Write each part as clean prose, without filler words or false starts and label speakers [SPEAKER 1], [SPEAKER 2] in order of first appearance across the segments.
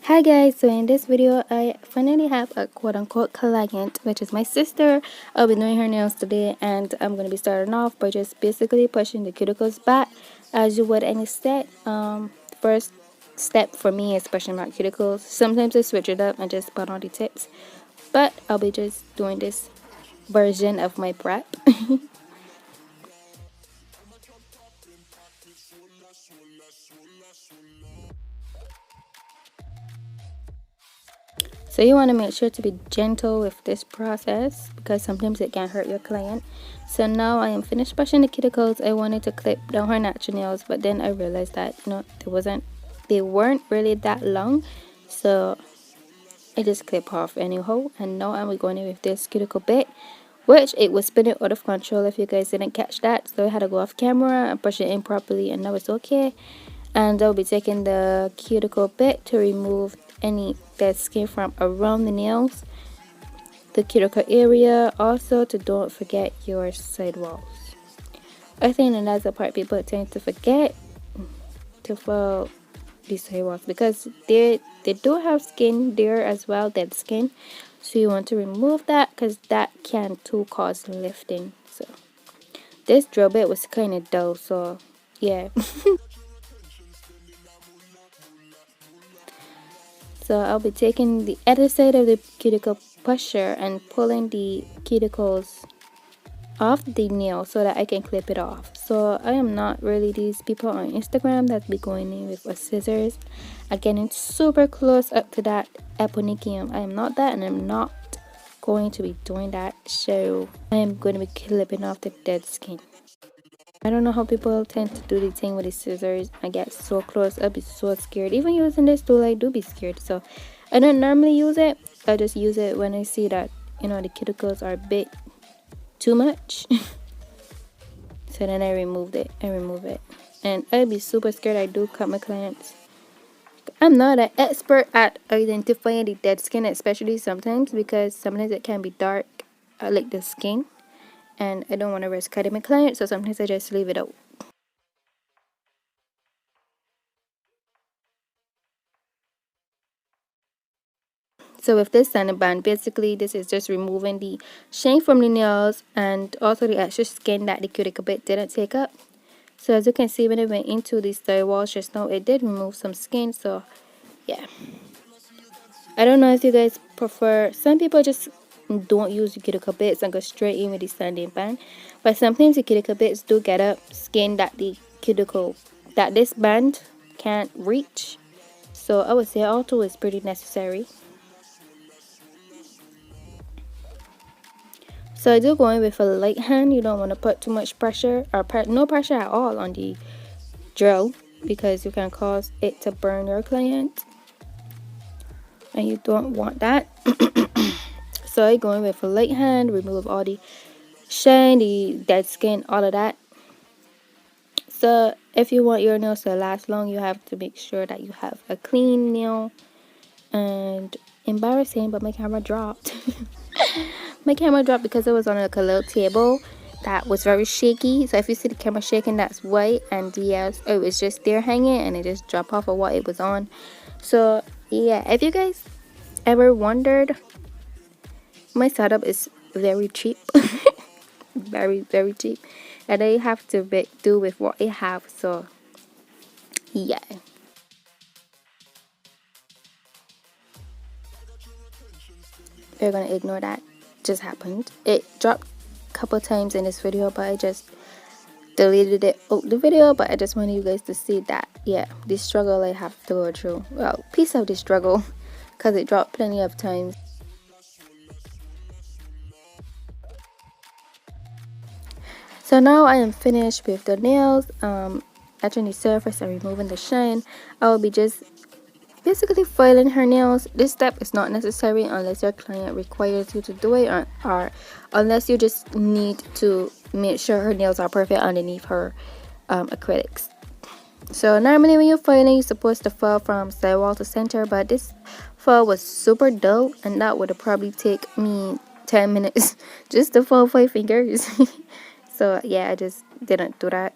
[SPEAKER 1] Hi guys, so in this video I finally have a quote-unquote client, which is my sister. I'll be doing her nails today, and I'm going to be starting off by just basically pushing the cuticles back as you would any step. First step for me is pushing back cuticles. Sometimes I switch it up and just put on the tips, but I'll be just doing this version of my prep. So you want to make sure to be gentle with this process because sometimes it can hurt your client. So now I am finished brushing the cuticles. I wanted to clip down her natural nails, but then I realized that they weren't really that long, so I just clip off anyhow. And now I'm going in with this cuticle bit, which it was spinning out of control if you guys didn't catch that. So I had to go off camera and brush it in properly, and now it's okay. And I'll be taking the cuticle bit to remove any dead skin from around the nails, the cuticle area, also to don't forget your sidewalls. I think that's the part people tend to forget, to file these sidewalls, because they do have skin there as well, dead skin. So you want to remove that because that can too cause lifting. So this drill bit was kind of dull, so yeah. So I'll be taking the other side of the cuticle pusher and pulling the cuticles off the nail so that I can clip it off. So I am not really these people on Instagram that be going in with scissors and getting super close up to that eponychium. I am not that, and I'm not going to be doing that. So I am going to be clipping off the dead skin. I don't know how people tend to do the thing with the scissors. I get so close, I'll be so scared. Even using this tool, I do be scared. So I don't normally use it. I just use it when I see that, the cuticles are a bit too much. So then I remove it. And I'd be super scared. I do cut my clients. I'm not an expert at identifying the dead skin, especially sometimes, because sometimes it can be dark, like the skin. And I don't want to risk cutting my client, so sometimes I just leave it out. So with this sanding band, basically this is just removing the shank from the nails and also the extra skin that the cuticle bit didn't take up. So as you can see, when it went into the style walls just now, it did remove some skin. So yeah, I don't know if you guys prefer, some people just don't use the cuticle bits and go straight in with the sanding band, but sometimes the cuticle bits do get up skin that this band can't reach. So I would say auto is pretty necessary. So I do go in with a light hand. You don't want to put too much pressure, or no pressure at all on the drill, because you can cause it to burn your client, and you don't want that. So I go in with a light hand, remove all the shine, the dead skin, all of that. So if you want your nails to last long, you have to make sure that you have a clean nail. And embarrassing, but my camera dropped. My camera dropped because it was on like a little table that was very shaky. So if you see the camera shaking, that's why. And yes, it was just there hanging and it just dropped off of what it was on. So yeah, if you guys ever wondered, my setup is very cheap. Very, very cheap. And I have to do with what I have. So yeah. We're gonna ignore that just happened. It dropped a couple times in this video, but I just deleted it out the video. But I just wanted you guys to see that, yeah, the struggle I have to go through. Well, piece of the struggle, because it dropped plenty of times. So now I am finished with the nails, etching the surface and removing the shine. I will be just basically filing her nails. This step is not necessary unless your client requires you to do it, or unless you just need to make sure her nails are perfect underneath her acrylics. So normally when you're filing, you're supposed to file from sidewall to center, but this file was super dull, and that would have probably take me 10 minutes just to file 5 fingers. So yeah, I just didn't do that.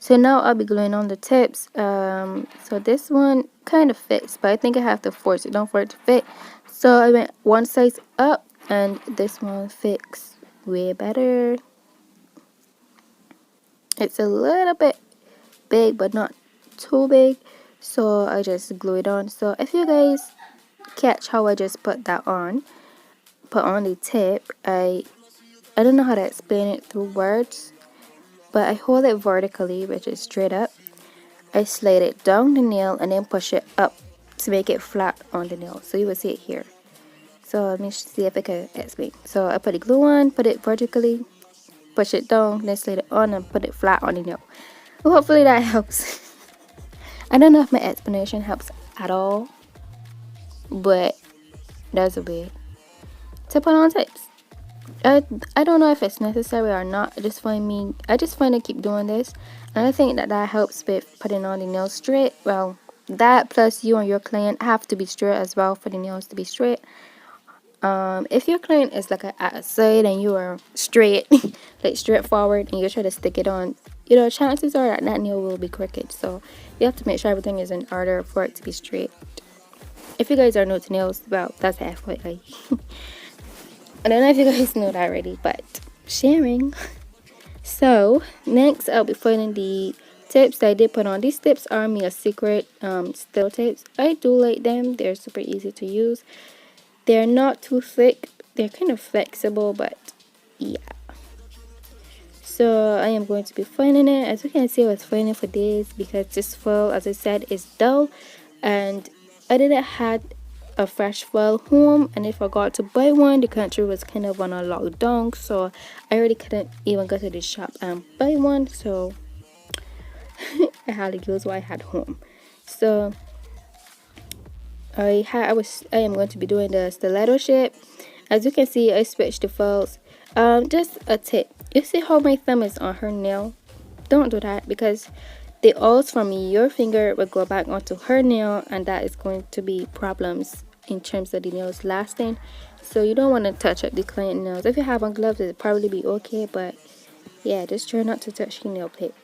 [SPEAKER 1] So now I'll be gluing on the tips. So this one kind of fits, but I think I have to force it down for it to fit. So I went one size up, and this one fits way better. It's a little bit big, but not too big. So I just glue it on. So if you guys catch how I just put on the tip, I don't know how to explain it through words, but I hold it vertically, which is straight up. I slide it down the nail and then push it up to make it flat on the nail. So you will see it here. So let me see if I can explain. So I put the glue on, put it vertically, push it down, then slide it on and put it flat on the nail. Well, hopefully that helps. I don't know if my explanation helps at all, but that's a way to put on tips. I don't know if it's necessary or not. I just find I keep doing this, and I think that helps with putting on the nails straight. Well, that plus you and your client have to be straight as well for the nails to be straight. If your client is like at a side and you are straight, like straightforward, and you try to stick it on, you know, chances are that nail will be crooked. So you have to make sure everything is in order for it to be straight. If you guys are new to nails, well, that's FYI. I don't know if you guys know that already, but sharing. So next I'll be foiling the tips that I did put on. These tips are Mia Secret still tips. I do like them. They're super easy to use. They're not too thick. They're kind of flexible, but yeah. So I am going to be foiling it. As you can see, I was foiling for days because this foil, as I said, is dull, and I didn't have a fresh foil home, and I forgot to buy one. The country was kind of on a lockdown, so I really couldn't even go to the shop and buy one. So I had to use what I had home. So I am going to be doing the stiletto shape. As you can see, I switched the foils. Just a tip. You see how my thumb is on her nail? Don't do that, because the oils from your finger will go back onto her nail, and that is going to be problems in terms of the nails lasting. So you don't want to touch up the client nails. If you have on gloves, it'll probably be okay, but yeah, just try not to touch your nail plate.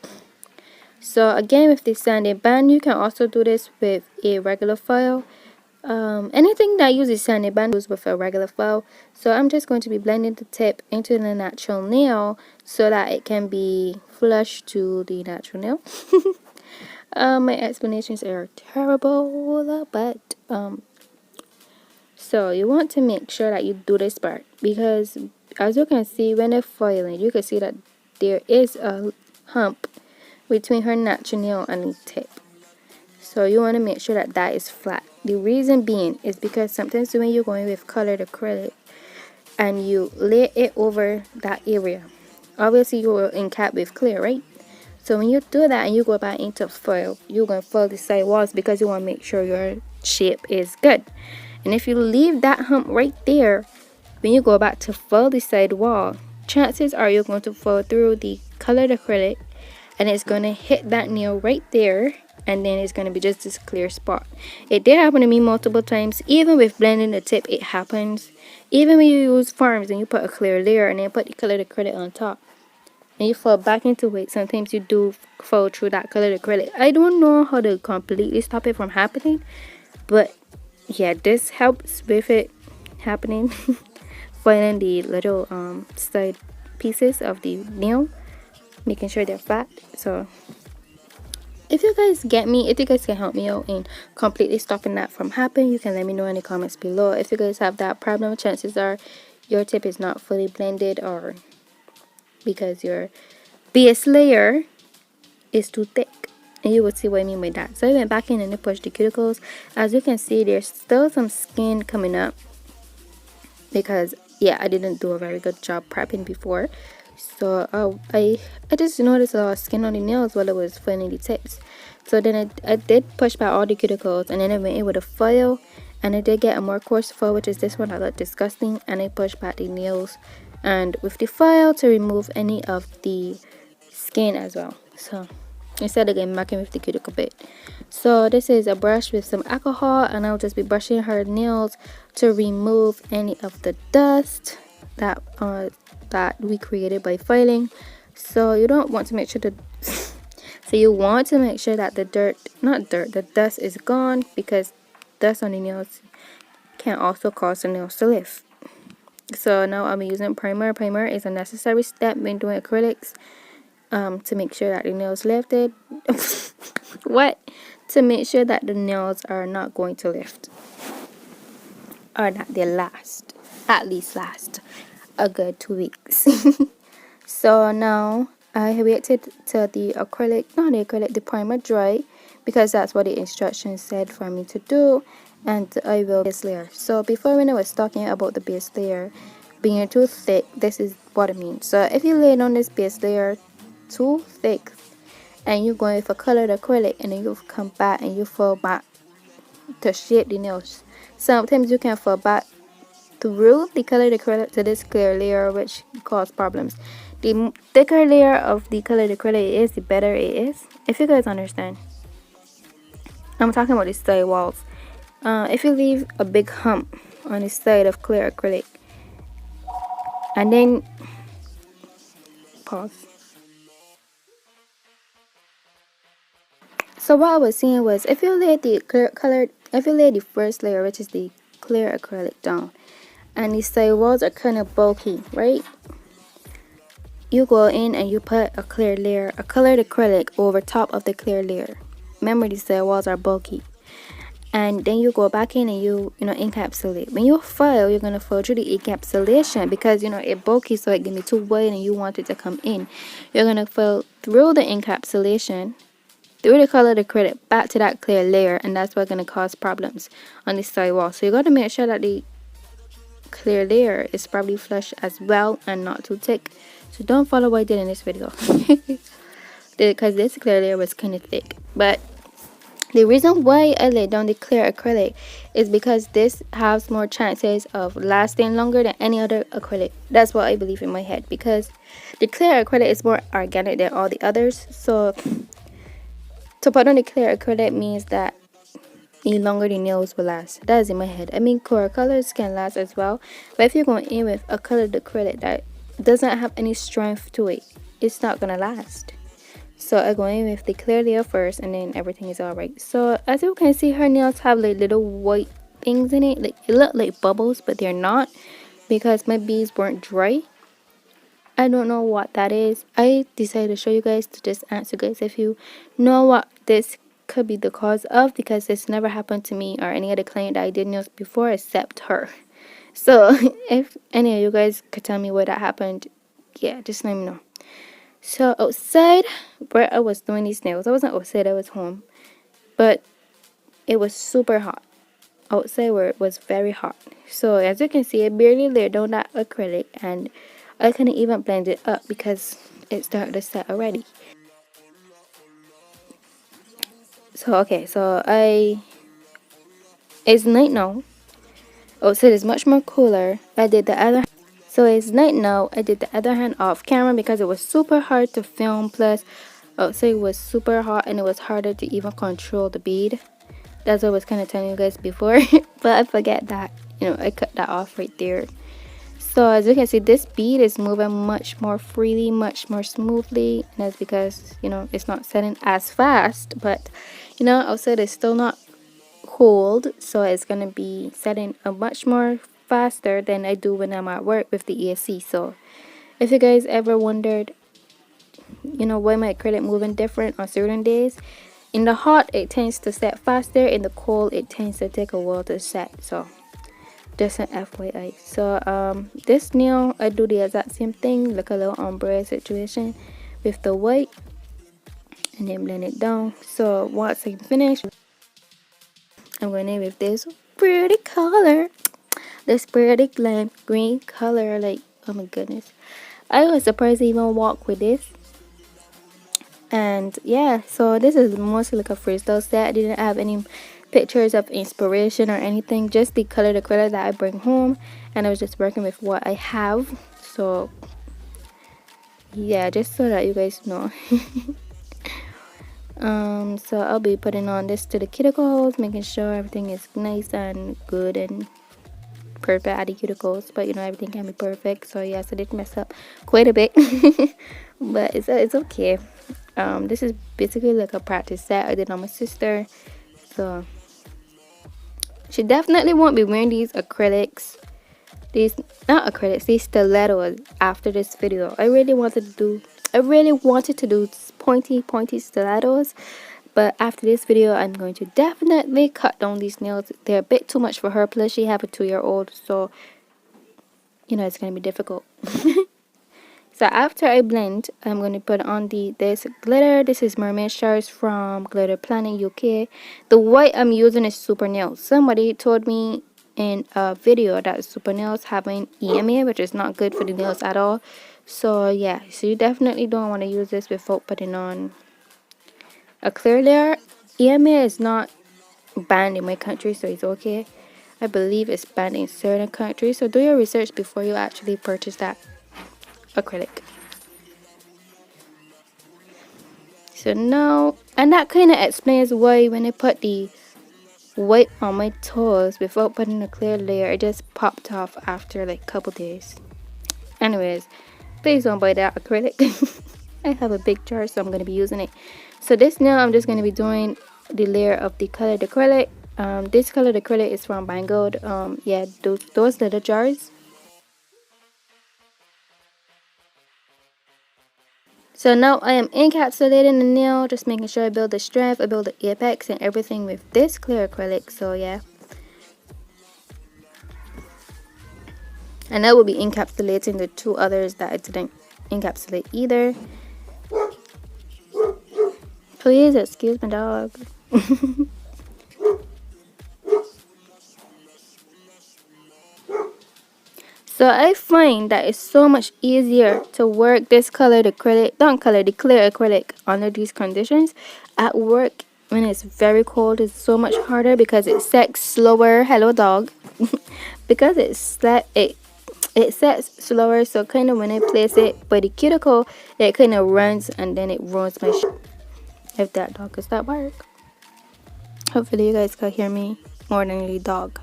[SPEAKER 1] So again, with the sanding band, you can also do this with a regular file. Anything that uses sanding band goes with a regular file. So I'm just going to be blending the tip into the natural nail so that it can be flush to the natural nail. My explanations are terrible, but so you want to make sure that you do this part, because as you can see, when they're foiling, you can see that there is a hump between her natural nail and the tip. So you want to make sure that that is flat. The reason being is because sometimes when you're going with colored acrylic and you lay it over that area, obviously you will encap with clear, right? So when you do that and you go back into foil, you're going to foil the side walls because you want to make sure your shape is good. And if you leave that hump right there, when you go back to foil the side wall, chances are you're going to foil through the colored acrylic, and it's going to hit that nail right there, and then it's going to be just this clear spot. It did happen to me multiple times. Even with blending the tip, it happens. Even when you use farms and you put a clear layer and then put the colored acrylic on top, and you fall back into it, sometimes you do fall through that colored acrylic. I don't know how to completely stop it from happening, but yeah, this helps with it happening. Foiling the little side pieces of the nail, making sure they're flat. So if you guys get me, if you guys can help me out in completely stopping that from happening, you can let me know in the comments below. If you guys have that problem, chances are your tip is not fully blended, or because your base layer is too thick, and you will see what I mean by that. So I went back in and I pushed the cuticles. As you can see, there's still some skin coming up because yeah, I didn't do a very good job prepping before. So I just noticed a lot of skin on the nails while I was foiling the tips. So then I did push back all the cuticles, and then I went in with a foil, and I did get a more coarse foil, which is this one that looked disgusting, and I pushed back the nails and with the foil to remove any of the skin as well. So instead of getting mucking with the cuticle bit. So this is a brush with some alcohol, and I'll just be brushing her nails to remove any of the dust that we created by filing. So you don't want to make sure that So you want to make sure that the the dust is gone, because dust on the nails can also cause the nails to lift. So now I'm using primer. Primer is a necessary step when doing acrylics, to make sure that the nails lifted. What? To make sure that the nails are not going to lift, or that they last, at least last a good 2 weeks. So now I waited till the acrylic, not the acrylic, the primer dry, because that's what the instructions said for me to do. And I will base layer. So before, when I was talking about the base layer being too thick, this is what I mean. So if you lay on this base layer too thick, and you're going for colored acrylic, and then you come back and you fall back to shape the nails, sometimes you can fall back through the colored acrylic to this clear layer, which cause problems. The thicker layer of the colored acrylic is, the better it is, if you guys understand. I'm talking about the side walls. If you leave a big hump on the side of clear acrylic, and then pause. So what I was saying was, if you lay the if you lay the first layer, which is the clear acrylic, down, and the side walls are kind of bulky, right? You go in and you put a clear layer, a colored acrylic, over top of the clear layer. Remember, these side walls are bulky. And then you go back in and you encapsulate. When you file, you're gonna file through the encapsulation, because it bulky, so it can be too wide and you want it to come in. You're gonna file through the encapsulation, through the colored acrylic, back to that clear layer, and that's what's gonna cause problems on the side wall. So you gotta make sure that the clear layer is probably flush as well and not too thick. So don't follow what I did in this video, because this clear layer was kind of thick. But the reason why I laid down the clear acrylic is because this has more chances of lasting longer than any other acrylic. That's what I believe in my head, because the clear acrylic is more organic than all the others. So to put on the clear acrylic means that the longer the nails will last. That is in my head. I mean, core colors can last as well, but if you're going in with a colored acrylic that doesn't have any strength to it, it's not gonna last. So I go in with the clear layer first, and then everything is alright. So as you can see, her nails have like little white things in it. Like, it look like bubbles, but they're not, because my beads weren't dry. I don't know what that is. I decided to show you guys to just answer guys if you know what this could be the cause of, because this never happened to me or any other client that I did nails before except her. So if any of you guys could tell me where that happened, yeah, just let me know. So outside where I was doing these nails, I wasn't outside, I was home, but it was super hot outside where it was very hot. So as you can see, I barely laid down that acrylic, and I couldn't even blend it up because it started to set already. So okay, so it's night now. Outside is much more cooler. So it's night now. I did the other hand off camera because it was super hard to film. Plus, outside was super hot and it was harder to even control the bead. That's what I was kind of telling you guys before. But I forget that, I cut that off right there. So as you can see, this bead is moving much more freely, much more smoothly. And that's because, it's not setting as fast. But, outside is still not cold. So it's going to be setting a much more faster than I do when I'm at work with the AC. So if you guys ever wondered, why my acrylic moving different on certain days, in the hot it tends to set faster, in the cold it tends to take a while to set. So just an FYI. So this nail I do the exact same thing, like a little ombre situation with the white, and then blend it down. So once I finish, I'm going in with this pretty color, this pretty lime green color. Like, oh my goodness, I was surprised to even walk with this. And yeah, so this is mostly like a freestyle set. I didn't have any pictures of inspiration or anything, just the colored acrylic that I bring home, and I was just working with what I have. So yeah, just so that you guys know. So I'll be putting on this to the cuticles, making sure everything is nice and good and perfect at the cuticles. But everything can be perfect, so yes, I did mess up quite a bit. but it's okay. This is basically like a practice set I did on my sister, so she definitely won't be wearing these acrylics, these not acrylics, these stilettos after this video. I really wanted to do pointy stilettos, but after this video I'm going to definitely cut down these nails. They're a bit too much for her, plus she have a 2-year-old, so you know it's gonna be difficult. So after I blend, I'm going to put on this glitter. This is Mermaid Shards from Glitter Planet UK. The white I'm using is Super Nails. Somebody told me in a video that Super Nails having EMA, which is not good for the nails at all. So yeah, so you definitely don't want to use this without putting on a clear layer. EMA is not banned in my country, so it's okay. I believe it's banned in certain countries, so do your research before you actually purchase that acrylic. So now, and that kind of explains why when I put the white on my toes without putting a clear layer, it just popped off after like a couple days. Anyways, please don't buy that acrylic. I have a big jar, so I'm going to be using it. So this now I'm just going to be doing the layer of the colored acrylic. This colored acrylic is from Banggood. Yeah, those little jars. So now I am encapsulating the nail, just making sure I build the strength, I build the apex and everything with this clear acrylic. So yeah. And I will be encapsulating the 2 others that I didn't encapsulate either. Please excuse my dog. So I find that it's so much easier to work this colored acrylic, the clear acrylic under these conditions. At work, when it's very cold, it's so much harder because it sets slower. Hello, dog. Because it sets slower, so kind of when I place it by the cuticle, it kind of runs and then it ruins my if that dog is that bark. Hopefully you guys can hear me more than the dog.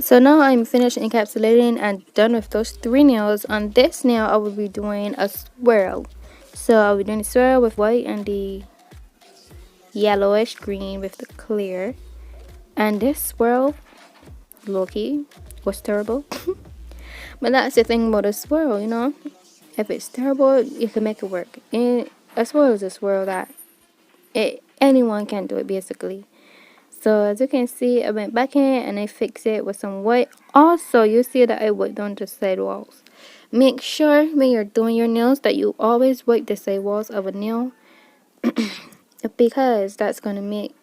[SPEAKER 1] So now I'm finished encapsulating and done with those 3 nails. On this nail I will be doing a swirl. So I'll be doing a swirl with white and the yellowish green with the clear. And this swirl, low-key, was terrible. But that's the thing about a swirl, you know. If it's terrible, you can make it work. And a swirl is a swirl that anyone can do it basically. So as you can see, I went back in and I fixed it with some white. Also, you see that I wiped on the side walls. Make sure when you're doing your nails that you always wipe the side walls of a nail. Because that's going to make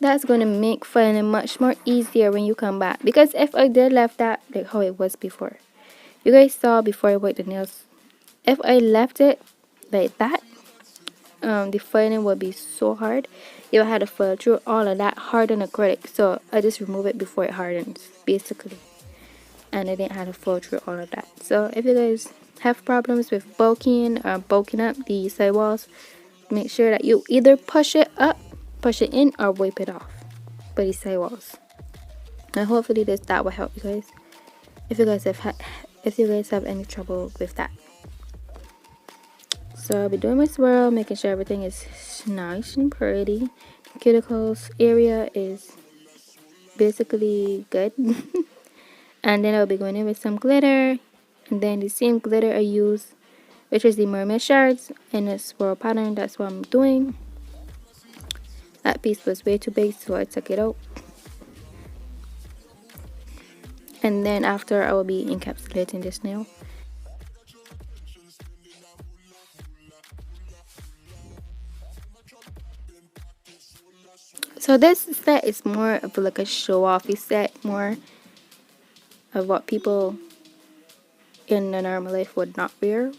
[SPEAKER 1] that's going to make filing much more easier when you come back. Because if I did left that like how it was before, you guys saw before I wiped the nails, if I left it like that, the filing would be so hard. You had to file through all of that hardened acrylic. So I just remove it before it hardens basically, and I didn't have to file through all of that. So if you guys have problems with bulking or bulking up the sidewalls, make sure that you either push it in, or wipe it off by the sidewalls. And hopefully that will help you guys if you guys have any trouble with that. So I'll be doing my swirl, making sure everything is nice and pretty. The cuticles area is basically good. And then I'll be going in with some glitter, and then the same glitter I use, which is the Mermaid Shards in a swirl pattern. That's what I'm doing. That piece was way too big, so I took it out. And then after, I will be encapsulating this nail. So this set is more of like a show-offy set, more of what people in the normal life would not wear.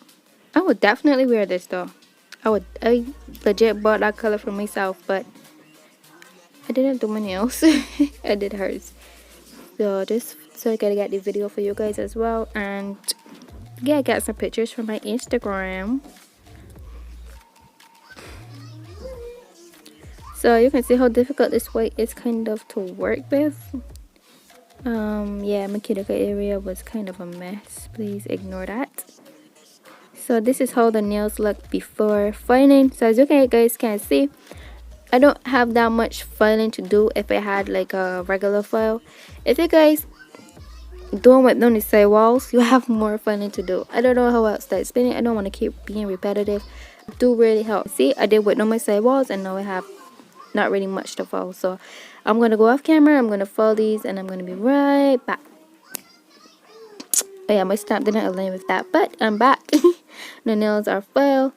[SPEAKER 1] I would definitely wear this though. I legit bought that color for myself, but I didn't do my nails. I did hers. So just so I gotta get the video for you guys as well, and yeah, I got some pictures from my Instagram. So you can see how difficult this way is kind of to work with. Yeah, my cuticle area was kind of a mess. Please ignore that. So this is how the nails look before filing. So as you guys can see, I don't have that much filing to do if I had like a regular file. If you guys don't whip down the side walls, you have more filing to do. I don't know how else to explain it. I don't want to keep being repetitive. Do really help. See, I did whip down my side walls and now I have not really much to file. So I'm gonna go off camera, I'm gonna file these, and I'm gonna be right back. Oh yeah, my stamp didn't align with that, but I'm back. The nails are filed.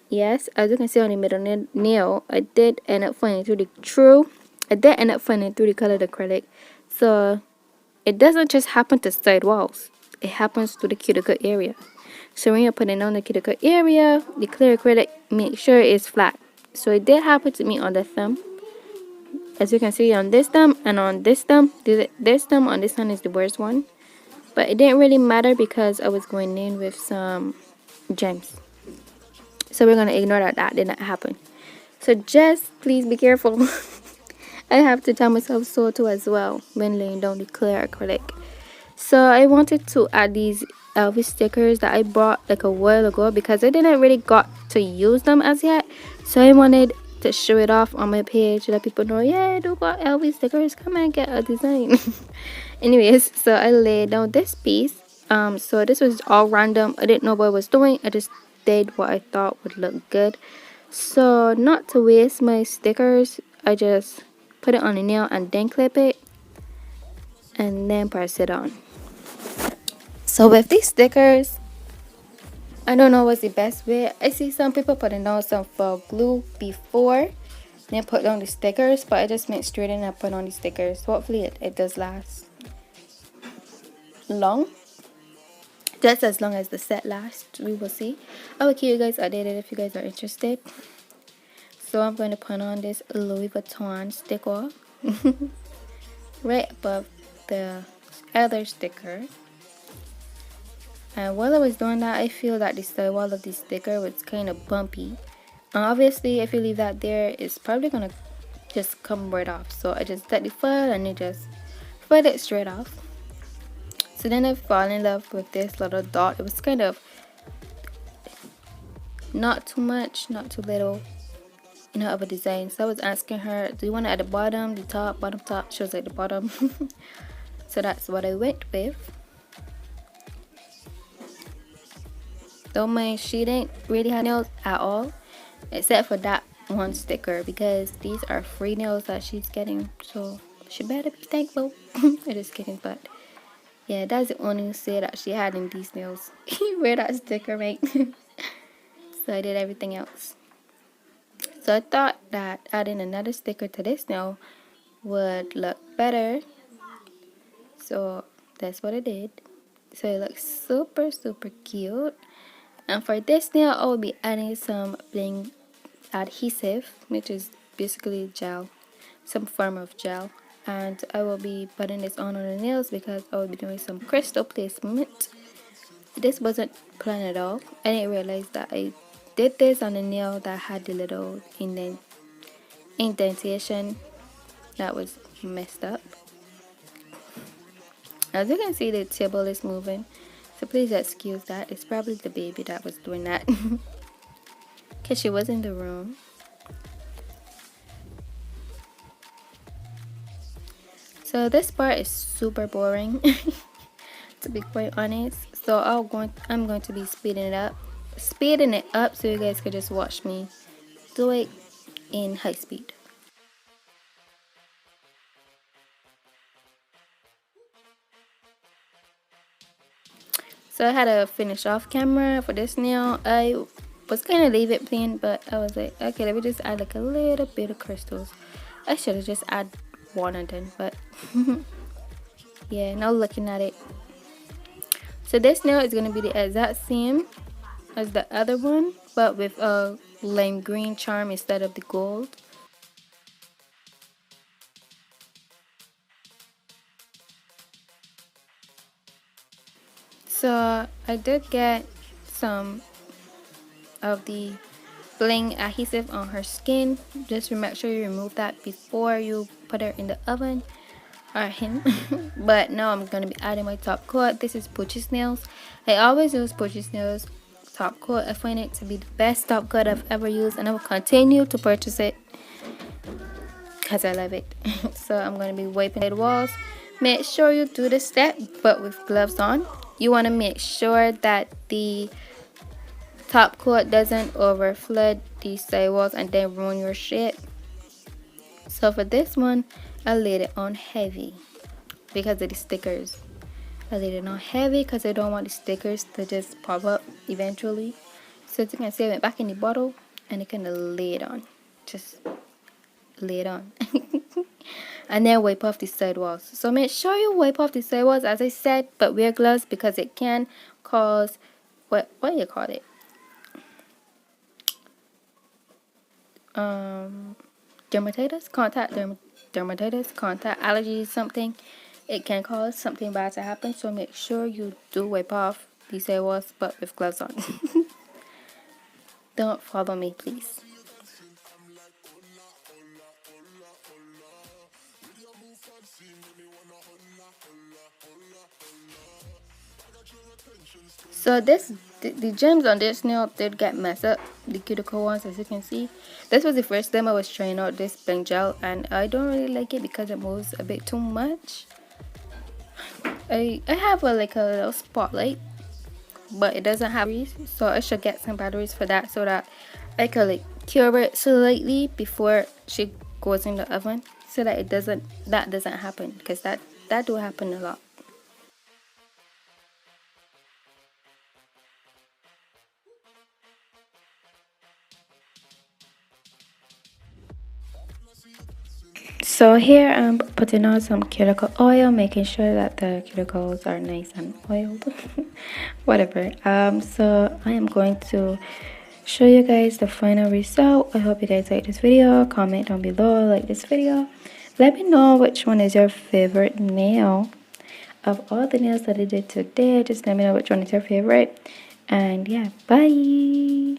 [SPEAKER 1] Yes, as you can see on the middle nail, I did end up finding through the colored acrylic. So it doesn't just happen to side walls, it happens to the cuticle area. So when you're putting on the cuticle area, the clear acrylic, make sure it's flat. So it did happen to me on the thumb. As you can see on this thumb and on this thumb, this thumb on this one is the worst one. But it didn't really matter because I was going in with some gems. So we're going to ignore that did not happen. So just please be careful. I have to tell myself so too as well when laying down the clear acrylic. So I wanted to add these Elvis stickers that I bought like a while ago because I didn't really got to use them as yet. So I wanted to show it off on my page to let people know, yeah, I do got Elvis stickers, come and get a design. Anyways, so I laid down this piece. So this was all random. I didn't know what I was doing. I just did what I thought would look good. So not to waste my stickers, I just put it on a nail and then clip it and then press it on. So with these stickers, I don't know what's the best way. I see some people putting down some faux glue before then put down the stickers, but I just went straight in and put on the stickers. Hopefully it does last long, just as long as the set lasts. We will see. I will keep you guys updated if you guys are interested. So I'm going to put on this Louis Vuitton sticker right above the other sticker. And while I was doing that, I feel that the side wall of the sticker was kind of bumpy. And obviously, if you leave that there, it's probably gonna just come right off. So I just cut the file and it just filled it straight off. So then I fell in love with this little dot. It was kind of not too much, not too little, of a design. So I was asking her, do you want it at the bottom, the top, bottom, top? She was like the bottom. So that's what I went with. Don't mind, she didn't really have nails at all, except for that one sticker, because these are free nails that she's getting, so she better be thankful. I'm just kidding, but yeah, that's the only say that she had in these nails. Wear that sticker, right? So I did everything else. So I thought that adding another sticker to this nail would look better, so that's what I did. So it looks super cute. And for this nail, I will be adding some bling adhesive, which is basically gel, some form of gel. And I will be putting this on the nails because I will be doing some crystal placement. This wasn't planned at all. I didn't realize that I did this on a nail that had the little indentation that was messed up. As you can see, the table is moving, so please excuse that. It's probably the baby that was doing that. Because she was in the room. So this part is super boring, to be quite honest. So I'm going to be speeding it up so you guys can just watch me do it in high speed. So I had to finish off camera for this nail. I was gonna leave it plain, but I was like, okay, let me just add like a little bit of crystals. I should have just add one and then, but yeah, now looking at it. So this nail is gonna be the exact same as the other one, but with a lime green charm instead of the gold. So I did get some of the bling adhesive on her skin. Just make sure you remove that before you put her in the oven, or him. But now I'm gonna be adding my top coat. This is Pucci Snails. I always use Pucci Snails top coat. I find it to be the best top coat I've ever used, and I will continue to purchase it because I love it. So I'm gonna be wiping the walls. Make sure you do the step but with gloves on. You want to make sure that the top coat doesn't over flood the sidewalls and then ruin your shit. So for this one, I laid it on heavy because of the stickers. I laid it on heavy because I don't want the stickers to just pop up eventually. So as you can see, I went back in the bottle and I kind of lay it on. Just lay it on. And then wipe off the sidewalls. So make sure you wipe off the sidewalls as I said, but wear gloves because it can cause what do you call it? Dermatitis, dermatitis, contact allergies, something. It can cause something bad to happen, so make sure you do wipe off these sidewalls but with gloves on. Don't follow me, please. So the gems on this nail did get messed up, the cuticle ones, as you can see. This was the first time I was trying out this bling gel, and I don't really like it because it moves a bit too much. I have like a little spotlight, but it doesn't have batteries, so I should get some batteries for that so that I could like cure it slightly before she goes in the oven, so that that doesn't happen, because that do happen a lot. So here I'm putting on some cuticle oil, making sure that the cuticles are nice and oiled. Whatever. So I am going to show you guys the final result. I hope you guys like this video. Comment down below, like this video. Let me know which one is your favorite nail. Of all the nails that I did today, just let me know which one is your favorite. And yeah, bye.